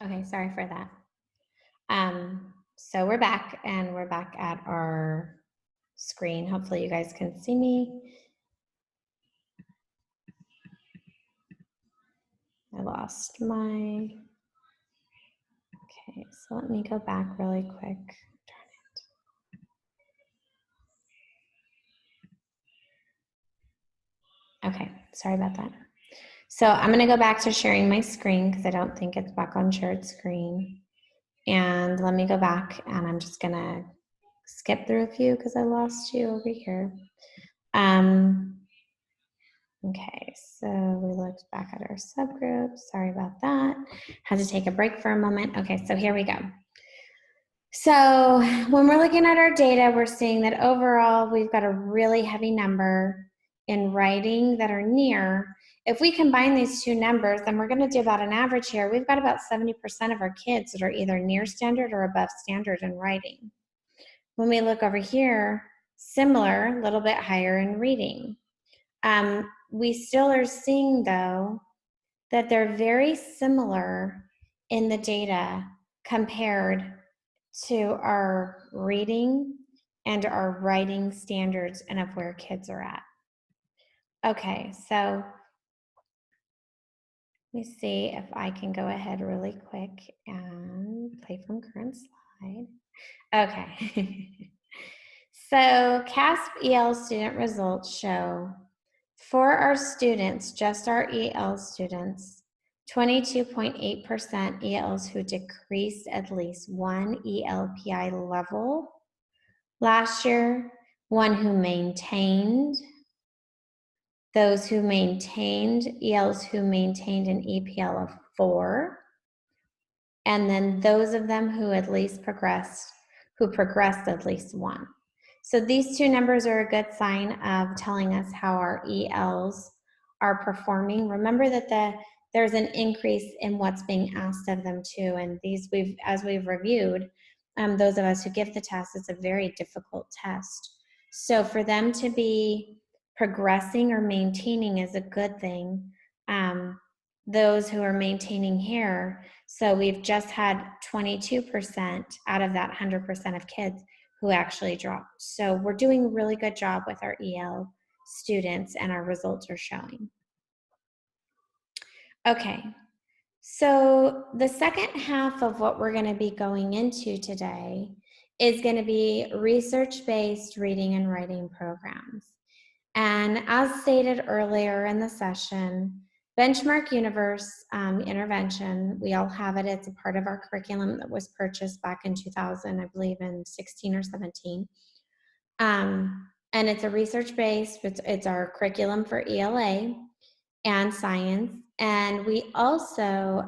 Okay, sorry for that. So we're back and we're back at our screen. Hopefully you guys can see me. I lost my, okay, so let me go back really quick. Okay, sorry about that. So I'm gonna go back to sharing my screen because I don't think it's back on shared screen. And let me go back and I'm just gonna skip through a few because I lost you over here. Okay, so we looked back at our subgroups. Sorry about that. Had to take a break for a moment. Okay, so here we go. So when we're looking at our data, we're seeing that overall we've got a really heavy number in writing that are near. If we combine these two numbers, then we're going to do about an average here. We've got about 70% of our kids that are either near standard or above standard in writing. When we look over here, similar, a little bit higher in reading. We still are seeing, though, that they're very similar in the data compared to our reading and our writing standards and of where kids are at. Okay, so let me see if I can go ahead really quick and play from current slide. Okay. So CASP EL student results show for our students, just our EL students, 22.8% ELs who decreased at least one ELPI level. Last year, one who maintained, those who maintained, ELs who maintained an EPL of 4, and then those of them who at least progressed, who progressed at least 1. So these two numbers are a good sign of telling us how our ELs are performing. Remember that there's an increase in what's being asked of them too, and these as we've reviewed, those of us who give the test, it's a very difficult test. So for them to be progressing or maintaining is a good thing. Those who are maintaining here, so we've just had 22% out of that 100% of kids who actually dropped. So we're doing a really good job with our EL students and our results are showing. Okay, so the second half of what we're going to be going into today is going to be research-based reading and writing programs. And as stated earlier in the session, Benchmark Universe intervention, we all have it. It's a part of our curriculum that was purchased back in 2000, I believe in 16 or 17. And it's a research-based, it's our curriculum for ELA and science. And we also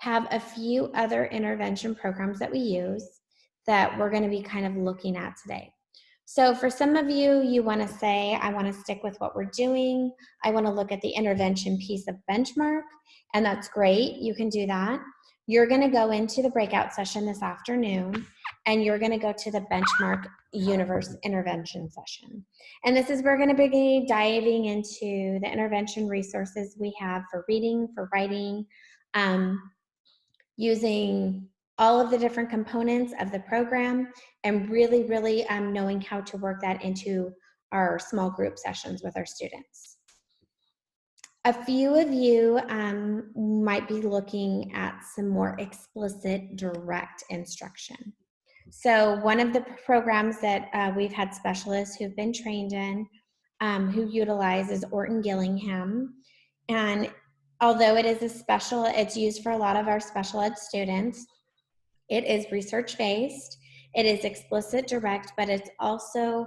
have a few other intervention programs that we use that we're going to be kind of looking at today. So for some of you, you want to say, I want to stick with what we're doing. I want to look at the intervention piece of Benchmark, and that's great. You can do that. You're going to go into the breakout session this afternoon, and you're going to go to the Benchmark Universe intervention session. And this is where we're going to be diving into the intervention resources we have for reading, for writing, using all of the different components of the program and really knowing how to work that into our small group sessions with our students. A few of you might be looking at some more explicit direct instruction. So one of the programs that we've had specialists who've been trained in who utilize is Orton Gillingham. And although it is it's used for a lot of our special ed students, it is research-based, it is explicit direct, but it's also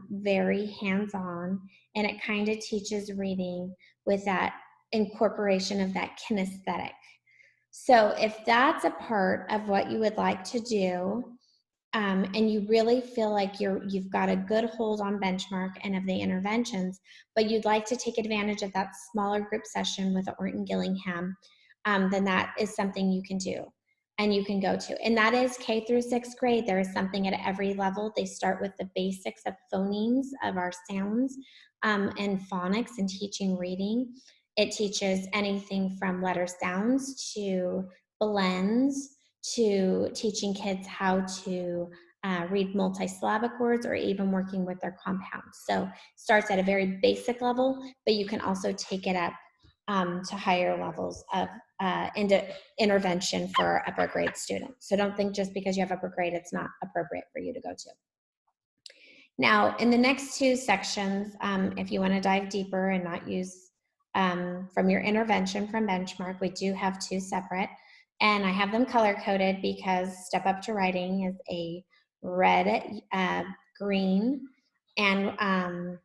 very hands-on, and it kind of teaches reading with that incorporation of that kinesthetic. So if that's a part of what you would like to do, and you really feel like you've got a good hold on Benchmark and of the interventions, but you'd like to take advantage of that smaller group session with Orton Gillingham, then that is something you can do and you can go to. And that is K through 6th grade. There is something at every level. They start with the basics of phonemes, of our sounds, and phonics and teaching reading. It teaches anything from letter sounds to blends to teaching kids how to read multisyllabic words or even working with their compounds. So starts at a very basic level, but you can also take it up to higher levels of intervention for upper grade students. So don't think just because you have upper grade, it's not appropriate for you to go to. Now, in the next two sections, if you want to dive deeper and not use from your intervention from Benchmark, we do have two separate, and I have them color coded because Step Up to Writing is a red, green, and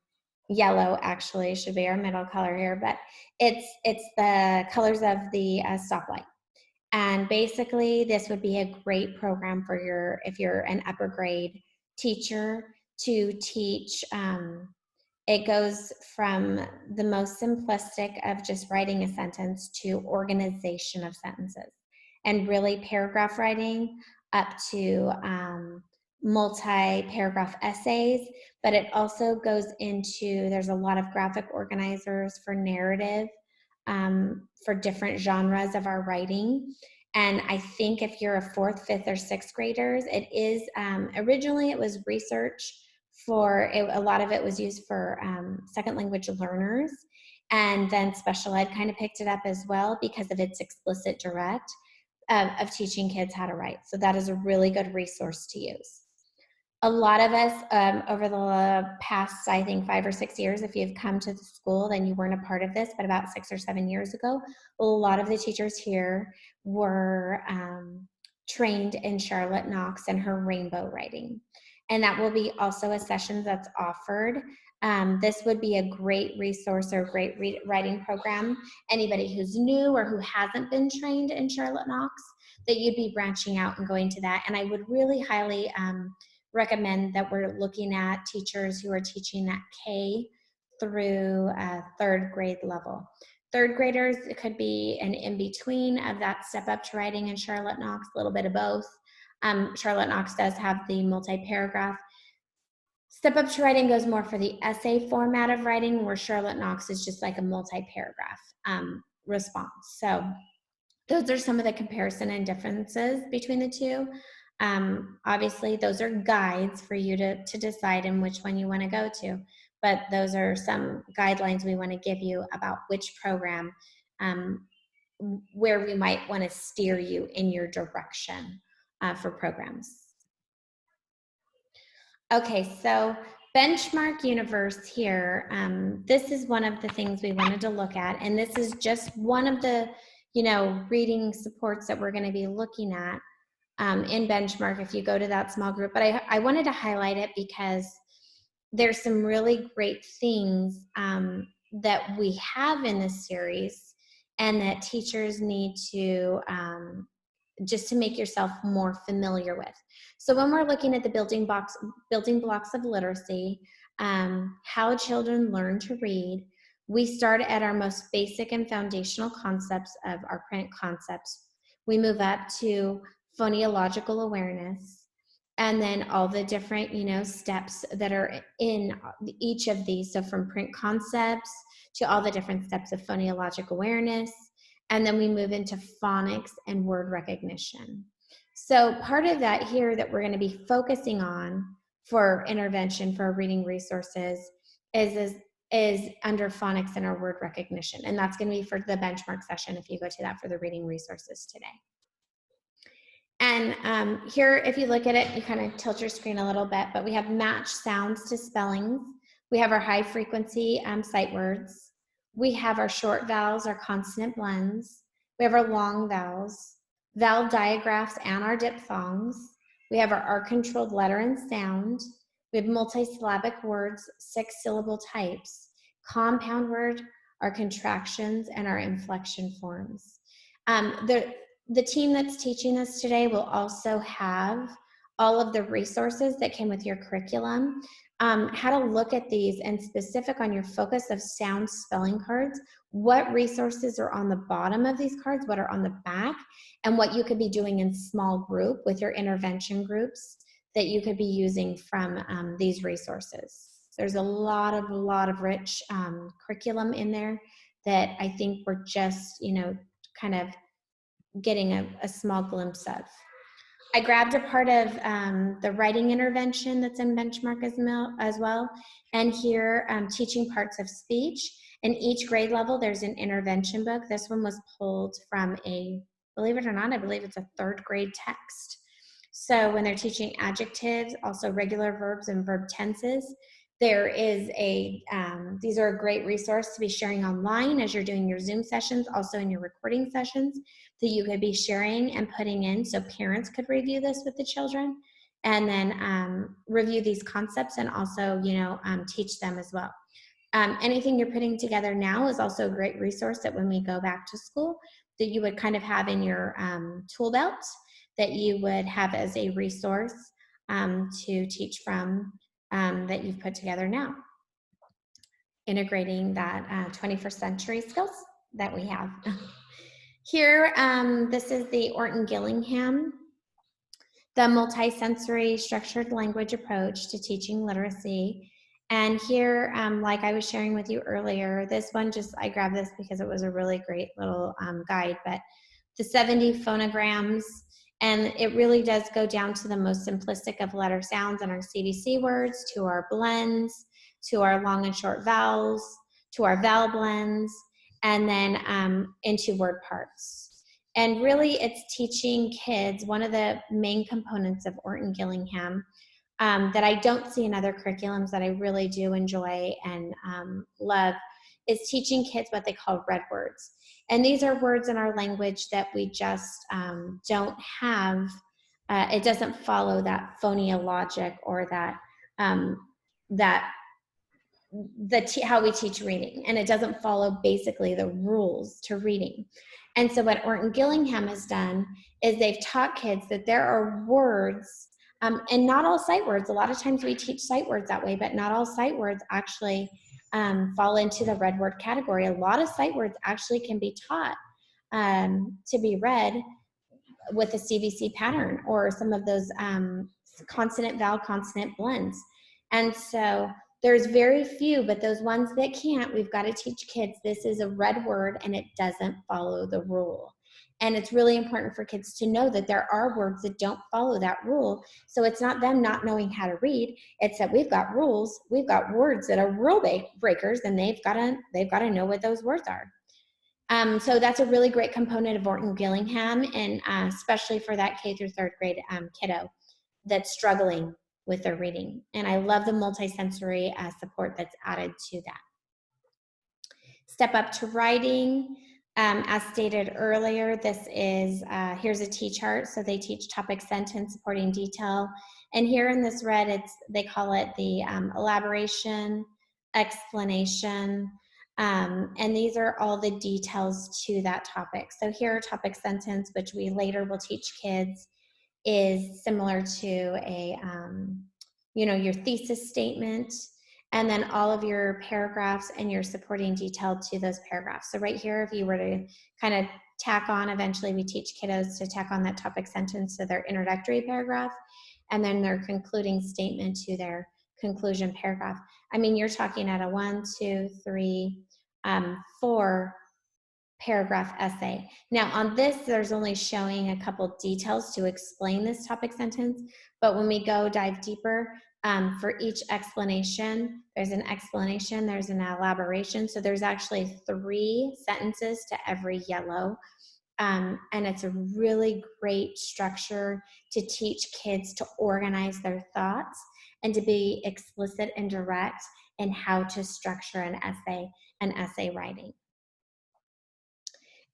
yellow. Actually, should be our middle color here, but it's the colors of the stoplight. And basically, this would be a great program for if you're an upper grade teacher to teach. It goes from the most simplistic of just writing a sentence to organization of sentences, and really paragraph writing up to multi-paragraph essays. But it also goes into, there's a lot of graphic organizers for narrative, for different genres of our writing. And I think if you're a fourth, fifth, or sixth graders, it is, originally it was research for, a lot of it was used for second language learners. And then special ed kind of picked it up as well because of its explicit direct of teaching kids how to write. So that is a really good resource to use. A lot of us over the past, I think, 5 or 6 years, if you've come to the school, then you weren't a part of this, but about 6 or 7 years ago, a lot of the teachers here were trained in Charlotte Knox and her rainbow writing. And that will be also a session that's offered. This would be a great resource or great writing program. Anybody who's new or who hasn't been trained in Charlotte Knox, that you'd be branching out and going to that. And I would really highly recommend that we're looking at teachers who are teaching that K through third grade level. Third graders, it could be an in-between of that Step Up to Writing and Charlotte Knox, a little bit of both. Charlotte Knox does have the multi-paragraph. Step Up to Writing goes more for the essay format of writing, where Charlotte Knox is just like a multi-paragraph response. So those are some of the comparison and differences between the two. Obviously, those are guides for you to decide in which one you want to go to, but those are some guidelines we want to give you about which program, where we might want to steer you in your direction for programs. Okay, so Benchmark Universe here, this is one of the things we wanted to look at, and this is just one of the reading supports that we're going to be looking at in Benchmark if you go to that small group. But I wanted to highlight it because there's some really great things that we have in this series and that teachers need to just to make yourself more familiar with. So when we're looking at the building blocks of literacy, how children learn to read, we start at our most basic and foundational concepts of our print concepts. We move up to phonological awareness, and then all the different, steps that are in each of these. So from print concepts to all the different steps of phonological awareness, and then we move into phonics and word recognition. So part of that here that we're going to be focusing on for intervention for reading resources is under phonics and our word recognition. And that's going to be for the Benchmark session if you go to that for the reading resources today. And here, if you look at it, you kind of tilt your screen a little bit, but we have match sounds to spellings. We have our high frequency sight words. We have our short vowels, our consonant blends. We have our long vowels, vowel digraphs, and our diphthongs. We have our controlled letter and sound. We have multisyllabic words, 6-syllable types, compound word, our contractions, and our inflection forms. The team that's teaching us today will also have all of the resources that came with your curriculum, how to look at these, and specific on your focus of sound spelling cards, what resources are on the bottom of these cards, what are on the back, and what you could be doing in small group with your intervention groups that you could be using from these resources. There's a lot of rich curriculum in there that I think we're just, kind of getting a small glimpse of. I grabbed a part of the writing intervention that's in Benchmark as well. And here, teaching parts of speech. In each grade level, there's an intervention book. This one was pulled from believe it or not, I believe it's a 3rd grade text. So when they're teaching adjectives, also regular verbs and verb tenses, there is these are a great resource to be sharing online as you're doing your Zoom sessions, also in your recording sessions that you could be sharing and putting in so parents could review this with the children and then review these concepts and also, teach them as well. Anything you're putting together now is also a great resource that when we go back to school that you would kind of have in your tool belt that you would have as a resource to teach from that you've put together now, integrating that 21st century skills that we have. Here, this is the Orton Gillingham, the multisensory structured language approach to teaching literacy. And here, like I was sharing with you earlier, this one I grabbed this because it was a really great little guide, but the 70 phonograms, and it really does go down to the most simplistic of letter sounds and our CVC words, to our blends, to our long and short vowels, to our vowel blends, and then into word parts. And really it's teaching kids, one of the main components of Orton Gillingham that I don't see in other curriculums that I really do enjoy and love is teaching kids what they call red words. And these are words in our language that we just don't have. It doesn't follow that phoneologic or how we teach reading, and it doesn't follow basically the rules to reading. And so what Orton Gillingham has done is they've taught kids that there are words, and not all sight words. A lot of times we teach sight words that way, but not all sight words actually fall into the red word category. A lot of sight words actually can be taught to be read with a CVC pattern or some of those consonant vowel consonant blends. And so there's very few, but those ones that can't, we've got to teach kids this is a red word and it doesn't follow the rule. And it's really important for kids to know that there are words that don't follow that rule. So it's not them not knowing how to read. It's that we've got rules, we've got words that are rule breakers, and they've got to know what those words are. So that's a really great component of Orton Gillingham, and especially for that K through 3rd grade kiddo that's struggling with their reading. And I love the multisensory support that's added to that. Step up to writing. As stated earlier, this is, here's a T-chart. So they teach topic, sentence, supporting detail. And here in this red, they call it the elaboration, explanation, and these are all the details to that topic. So here, topic sentence, which we later will teach kids, is similar to your thesis statement, and then all of your paragraphs and your supporting detail to those paragraphs. So right here, if you were to kind of tack on, eventually we teach kiddos to tack on that topic sentence to their introductory paragraph, and then their concluding statement to their conclusion paragraph. I mean, you're talking at a 1, 2, 3, 4 paragraph essay. Now on this, there's only showing a couple details to explain this topic sentence, but when we dive deeper, for each explanation, there's an explanation, there's an elaboration. So there's actually 3 sentences to every yellow. And it's a really great structure to teach kids to organize their thoughts and to be explicit and direct in how to structure an essay writing.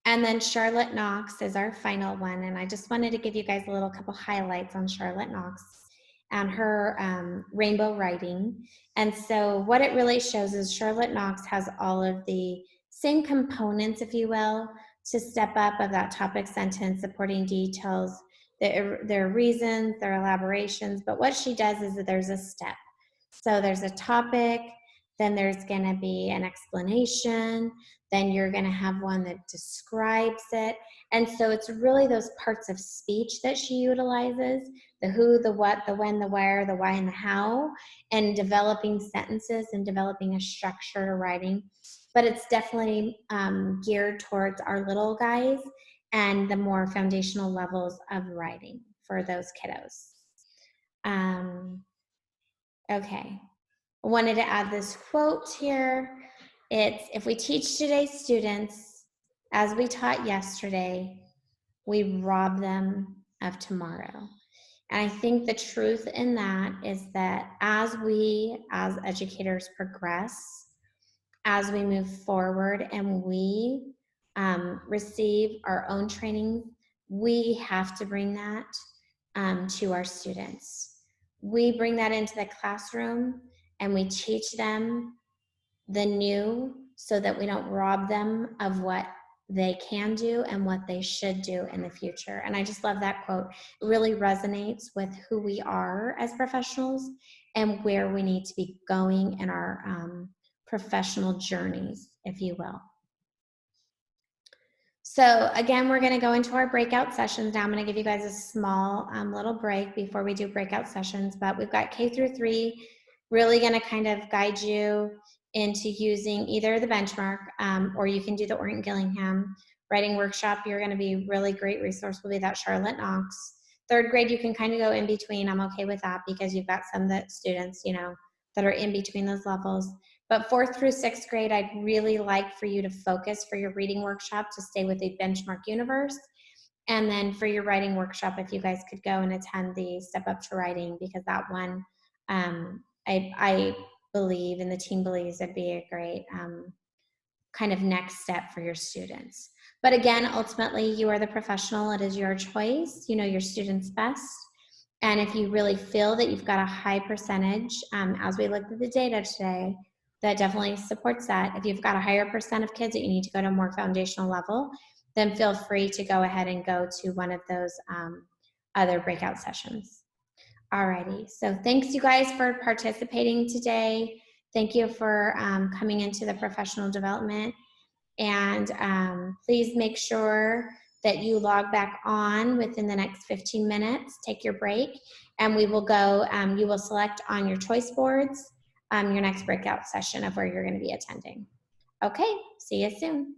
And then Charlotte Knox is our final one. And I just wanted to give you guys a little couple highlights on Charlotte Knox and her rainbow writing. And so what it really shows is Charlotte Knox has all of the same components, if you will, to step up of that topic sentence, supporting details, their reasons, their elaborations. But what she does is that there's a step. So there's a topic, then there's going to be an explanation, then you're going to have one that describes it. And so it's really those parts of speech that she utilizes, the who, the what, the when, the where, the why, and the how, and developing sentences and developing a structure to writing. but it's definitely geared towards our little guys and the more foundational levels of writing for those kiddos. Okay, I wanted to add this quote here. It's, if we teach today's students as we taught yesterday, we rob them of tomorrow. And I think the truth in that is that as we, as educators, progress, as we move forward and we receive our own training, we have to bring that to our students. We bring that into the classroom and we teach them the new so that we don't rob them of what they can do and what they should do in the future. And I just love that quote. It really resonates with who we are as professionals and where we need to be going in our professional journeys, if you will. So again, we're going to go into our breakout sessions. Now I'm going to give you guys a small little break before we do breakout sessions, but we've got K through 3 really going to kind of guide you into using either the benchmark or you can do the Orton Gillingham writing workshop. You're going to be really great resource will be that Charlotte Knox. 3rd grade, you can kind of go in between. I'm okay with that because you've got some that students, you know, that are in between those levels. But 4th through 6th grade, I'd really like for you to focus for your reading workshop to stay with the benchmark universe. And then for your writing workshop, if you guys could go and attend the Step Up to Writing, because that one, I believe and the team believes it'd be a great kind of next step for your students. But again, ultimately, you are the professional. It is your choice. You know your students best. And if you really feel that you've got a high percentage, as we looked at the data today, that definitely supports that. If you've got a higher percent of kids that you need to go to a more foundational level, then feel free to go ahead and go to one of those other breakout sessions. Alrighty, so thanks you guys for participating today. Thank you for coming into the professional development. And please make sure that you log back on within the next 15 minutes, take your break, and we will go, you will select on your choice boards your next breakout session of where you're going to be attending. Okay, see you soon.